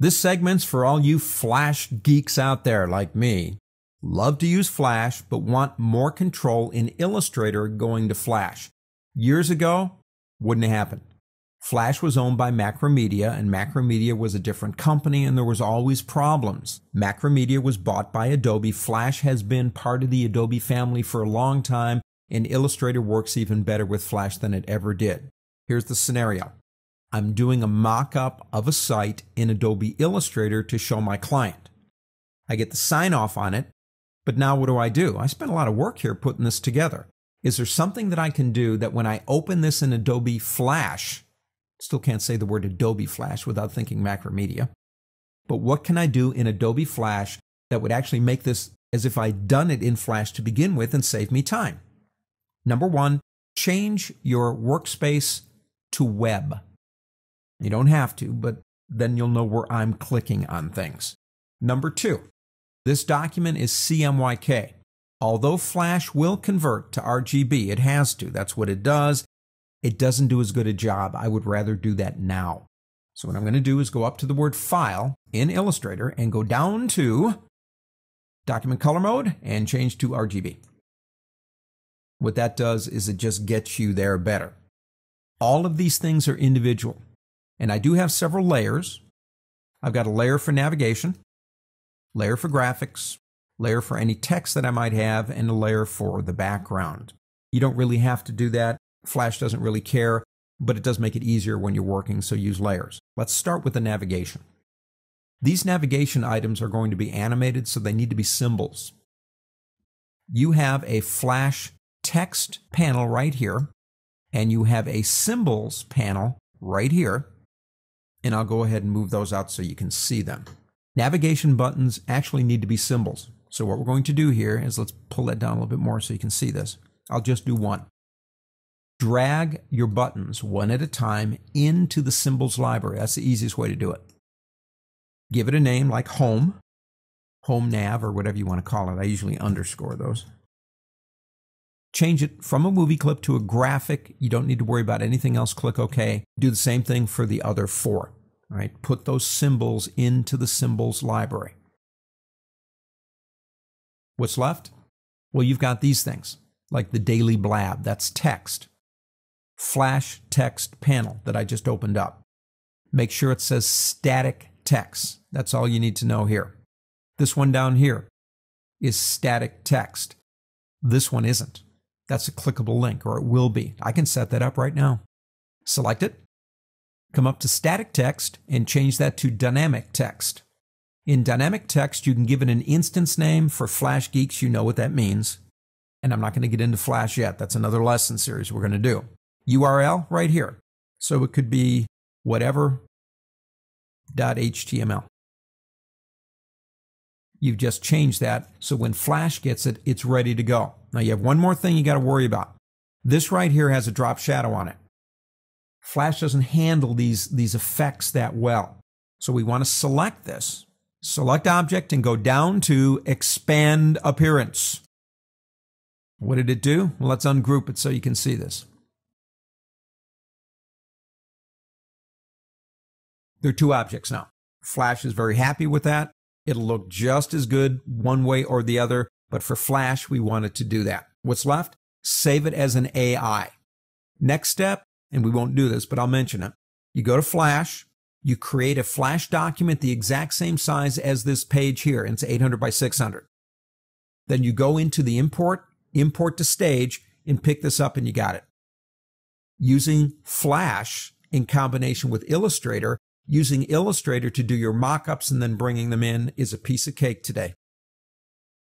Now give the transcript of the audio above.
This segment's for all you Flash geeks out there like me. Love to use Flash, but want more control in Illustrator going to Flash. Years ago, wouldn't have happened. Flash was owned by Macromedia, and Macromedia was a different company, and there was always problems. Macromedia was bought by Adobe. Flash has been part of the Adobe family for a long time, and Illustrator works even better with Flash than it ever did. Here's the scenario. I'm doing a mock-up of a site in Adobe Illustrator to show my client. I get the sign-off on it, but now what do? I spent a lot of work here putting this together. Is there something that I can do that when I open this in Adobe Flash, still can't say the word Adobe Flash without thinking Macromedia, but what can I do in Adobe Flash that would actually make this as if I'd done it in Flash to begin with and save me time? Number one, change your workspace to web. You don't have to, but then you'll know where I'm clicking on things. Number two, this document is CMYK. Although Flash will convert to RGB, it has to. That's what it does. It doesn't do as good a job. I would rather do that now. So what I'm going to do is go up to the word File in Illustrator and go down to Document Color Mode and change to RGB. What that does is it just gets you there better. All of these things are individual. And I do have several layers. I've got a layer for navigation, layer for graphics, layer for any text that I might have, and a layer for the background. You don't really have to do that. Flash doesn't really care, but it does make it easier when you're working, so use layers. Let's start with the navigation. These navigation items are going to be animated, so they need to be symbols. You have a Flash text panel right here, and you have a symbols panel right here, and I'll go ahead and move those out so you can see them. Navigation buttons actually need to be symbols. So what we're going to do here is let's pull that down a little bit more so you can see this. I'll just do one. Drag your buttons one at a time into the symbols library. That's the easiest way to do it. Give it a name like Home, Home Nav, or whatever you want to call it. I usually underscore those. Change it from a movie clip to a graphic. You don't need to worry about anything else. Click OK. Do the same thing for the other four. All right? Put those symbols into the symbols library. What's left? Well, you've got these things, like the Daily Blab. That's text. Flash text panel that I just opened up. Make sure it says static text. That's all you need to know here. This one down here is static text. This one isn't. That's a clickable link, or it will be. I can set that up right now. Select it. Come up to static text and change that to dynamic text. In dynamic text, you can give it an instance name. For Flash geeks, you know what that means. And I'm not going to get into Flash yet. That's another lesson series we're going to do. URL right here. So it could be whatever.html. You've just changed that, so when Flash gets it, it's ready to go. Now you have one more thing you got to worry about. This right here has a drop shadow on it. Flash doesn't handle these effects that well. So we want to select this. Select Object and go down to Expand Appearance. What did it do? Well, let's ungroup it so you can see this. There are two objects now. Flash is very happy with that. It'll look just as good one way or the other, but for Flash, we want it to do that. What's left? Save it as an AI. Next step, and we won't do this, but I'll mention it. You go to Flash, you create a Flash document the exact same size as this page here, and it's 800 by 600. Then you go into the import to stage, and pick this up, and you got it. Using Flash in combination with Illustrator, using Illustrator to do your mock-ups and then bringing them in is a piece of cake today.